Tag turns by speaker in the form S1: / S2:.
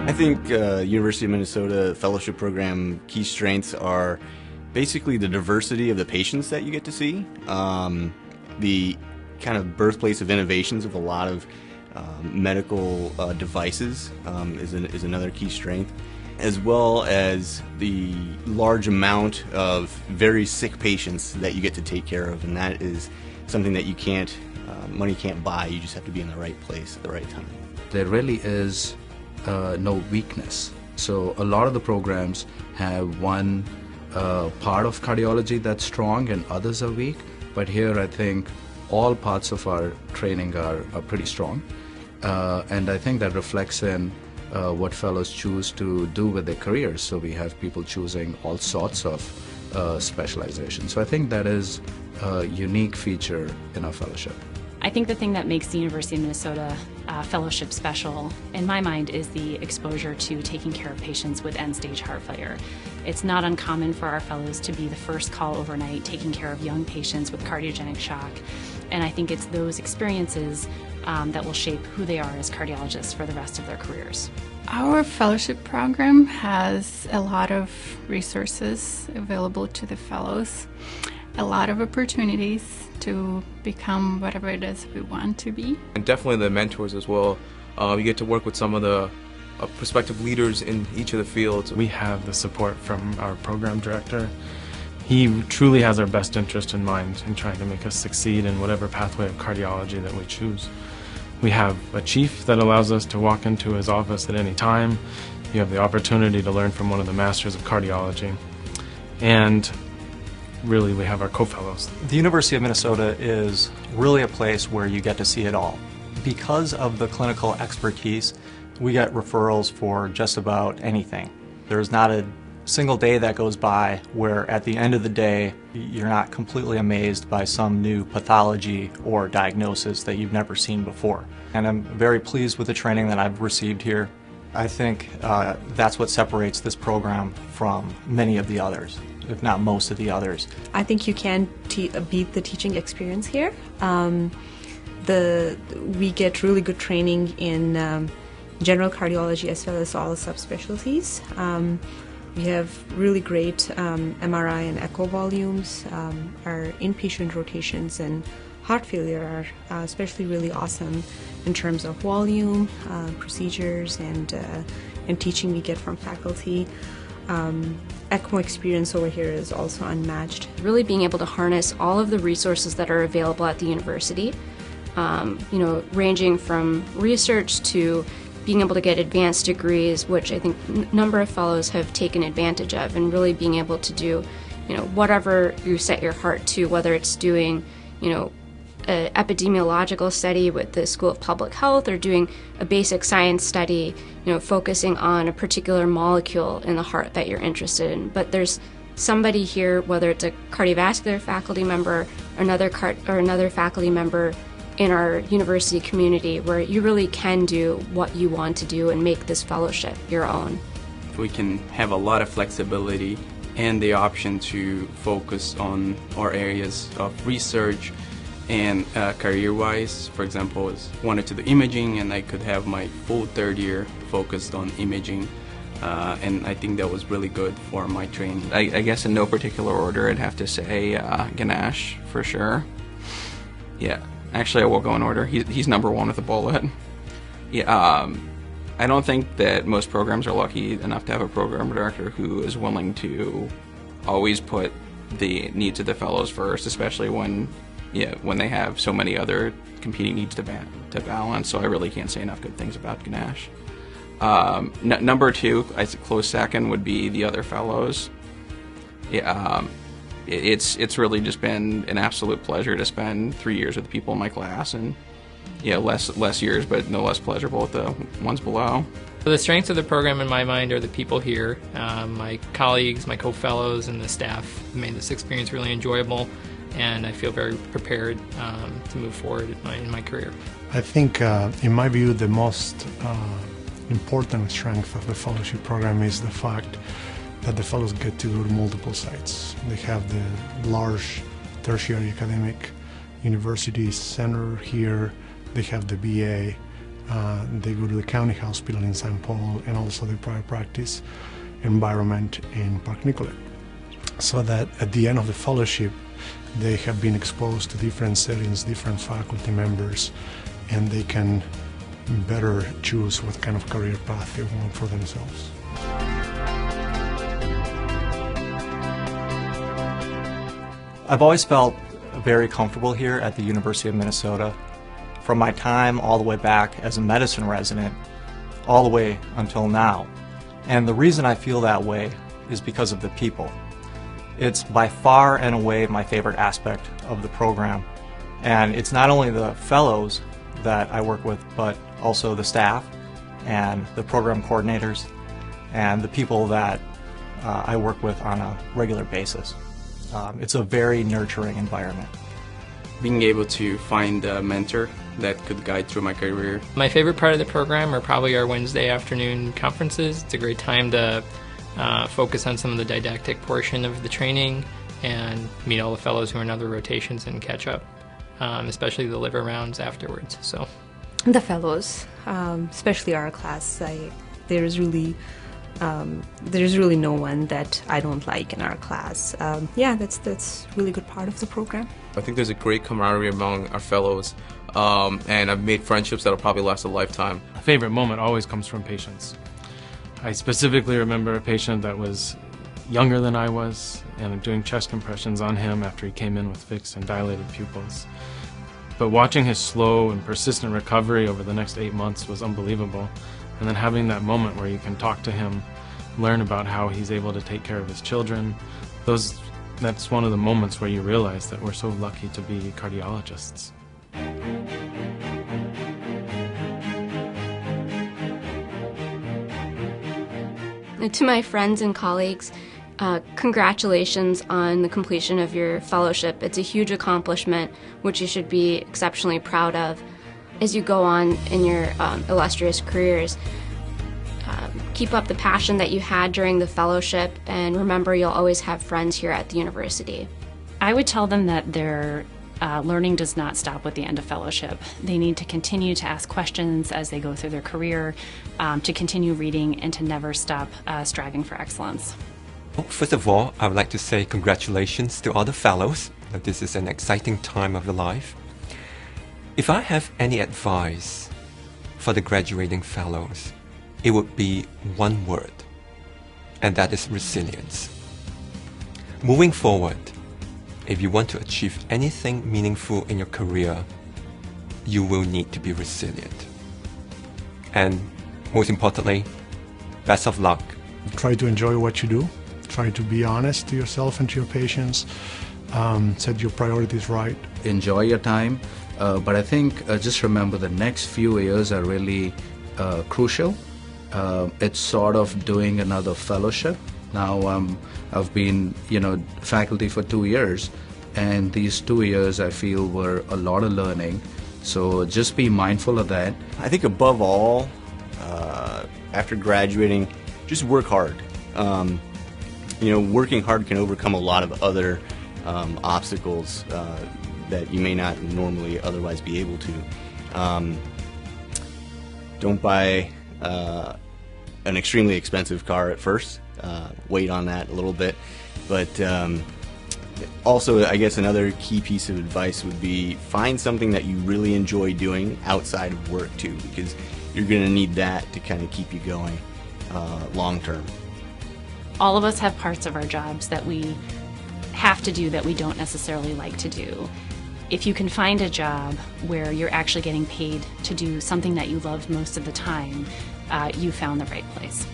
S1: I think University of Minnesota Fellowship Program key strengths are basically the diversity of the patients that you get to see, the kind of birthplace of innovations of a lot of medical devices is another key strength, as well as the large amount of very sick patients that you get to take care of, and that is something that you can't, money can't buy. You just have to be in the right place at the right time.
S2: There really is no weakness. So a lot of the programs have one part of cardiology that's strong and others are weak, but here I think all parts of our training are pretty strong, and I think that reflects in what fellows choose to do with their careers. So we have people choosing all sorts of specialization. So I think that is a unique feature in our fellowship.
S3: I think the thing that makes the University of Minnesota Fellowship special, in my mind, is the exposure to taking care of patients with end-stage heart failure. It's not uncommon for our fellows to be the first call overnight taking care of young patients with cardiogenic shock, and I think it's those experiences that will shape who they are as cardiologists for the rest of their careers.
S4: Our fellowship program has a lot of resources available to the fellows, a lot of opportunities to become whatever it is we want to be.
S5: And definitely the mentors as well. You get to work with some of the prospective leaders in each of the fields.
S6: We have the support from our program director. He truly has our best interest in mind in trying to make us succeed in whatever pathway of cardiology that we choose. We have a chief that allows us to walk into his office at any time. You have the opportunity to learn from one of the masters of cardiology. And really, we have our co-fellows.
S7: The University of Minnesota is really a place where you get to see it all. Because of the clinical expertise, we get referrals for just about anything. There's not a single day that goes by where at the end of the day you're not completely amazed by some new pathology or diagnosis that you've never seen before. And I'm very pleased with the training that I've received here. I think that's what separates this program from many of the others, if not most of the others.
S8: I think you can beat the teaching experience here. We get really good training in general cardiology as well as all the subspecialties. We have really great MRI and echo volumes. Our inpatient rotations and heart failure are especially really awesome in terms of volume, procedures, and teaching we get from faculty. ECMO experience over here is also unmatched.
S9: Really being able to harness all of the resources that are available at the university, ranging from research to being able to get advanced degrees, which I think a number of fellows have taken advantage of, and really being able to do, whatever you set your heart to, whether it's doing, an epidemiological study with the School of Public Health or doing a basic science study, focusing on a particular molecule in the heart that you're interested in. But there's somebody here, whether it's a cardiovascular faculty member or another faculty member in our university community, where you really can do what you want to do and make this fellowship your own.
S10: We can have a lot of flexibility and the option to focus on our areas of research and career-wise. For example, I wanted to do imaging, and I could have my full third year focused on imaging, and I think that was really good for my training.
S11: I guess in no particular order, I'd have to say Ganesh for sure. Yeah. Actually, I will go in order. He's number one with a bullet. Yeah, I don't think that most programs are lucky enough to have a program director who is willing to always put the needs of the fellows first, especially when they have so many other competing needs to balance. So I really can't say enough good things about Ganesh. Number two, I think close second would be the other fellows. Yeah. It's really just been an absolute pleasure to spend 3 years with the people in my class, and less years, but no less pleasurable with the ones below.
S12: So the strengths of the program in my mind are the people here. My colleagues, my co-fellows, and the staff made this experience really enjoyable, and I feel very prepared to move forward in my career.
S13: I think, in my view, the most important strength of the fellowship program is the fact that the fellows get to go to multiple sites. They have the large tertiary academic university center here. They have the BA They go to the county hospital in St. Paul and also the private practice environment in Park Nicollet. So that at the end of the fellowship, they have been exposed to different settings, different faculty members, and they can better choose what kind of career path they want for themselves.
S7: I've always felt very comfortable here at the University of Minnesota, from my time all the way back as a medicine resident, all the way until now. And the reason I feel that way is because of the people. It's by far and away my favorite aspect of the program. And it's not only the fellows that I work with, but also the staff and the program coordinators and the people that I work with on a regular basis. It's a very nurturing environment.
S10: Being able to find a mentor that could guide through my career.
S12: My favorite part of the program are probably our Wednesday afternoon conferences. It's a great time to focus on some of the didactic portion of the training and meet all the fellows who are in other rotations and catch up, especially the live arounds afterwards. So,
S8: the fellows, especially our class, there's really no one that I don't like in our class. Yeah, that's really good part of the program.
S5: I think there's a great camaraderie among our fellows, and I've made friendships that'll probably last a lifetime.
S6: A favorite moment always comes from patients. I specifically remember a patient that was younger than I was, and I'm doing chest compressions on him after he came in with fixed and dilated pupils. But watching his slow and persistent recovery over the next 8 months was unbelievable. And then having that moment where you can talk to him, learn about how he's able to take care of his children, that's one of the moments where you realize that we're so lucky to be cardiologists.
S9: To my friends and colleagues, congratulations on the completion of your fellowship. It's a huge accomplishment, which you should be exceptionally proud of as you go on in your illustrious careers. Keep up the passion that you had during the fellowship, and remember, you'll always have friends here at the university.
S3: I would tell them that their learning does not stop with the end of fellowship. They need to continue to ask questions as they go through their career, to continue reading, and to never stop striving for excellence.
S14: First of all, I would like to say congratulations to all the fellows. This is an exciting time of your life. If I have any advice for the graduating fellows, it would be one word, and that is resilience. Moving forward, if you want to achieve anything meaningful in your career, you will need to be resilient. And most importantly, best of luck.
S13: Try to enjoy what you do. Try to be honest to yourself and to your patients. Set your priorities right.
S2: Enjoy your time, but I think just remember the next few years are really crucial. It's sort of doing another fellowship. Now I've been, faculty for 2 years, and these 2 years I feel were a lot of learning. So just be mindful of that.
S1: I think above all, after graduating, just work hard. Working hard can overcome a lot of other obstacles that you may not normally otherwise be able to. Don't buy an extremely expensive car at first. Wait on that a little bit. But also, I guess another key piece of advice would be find something that you really enjoy doing outside of work too, because you're going to need that to kind of keep you going long term.
S3: All of us have parts of our jobs that we have to do that we don't necessarily like to do. If you can find a job where you're actually getting paid to do something that you love most of the time, you found the right place.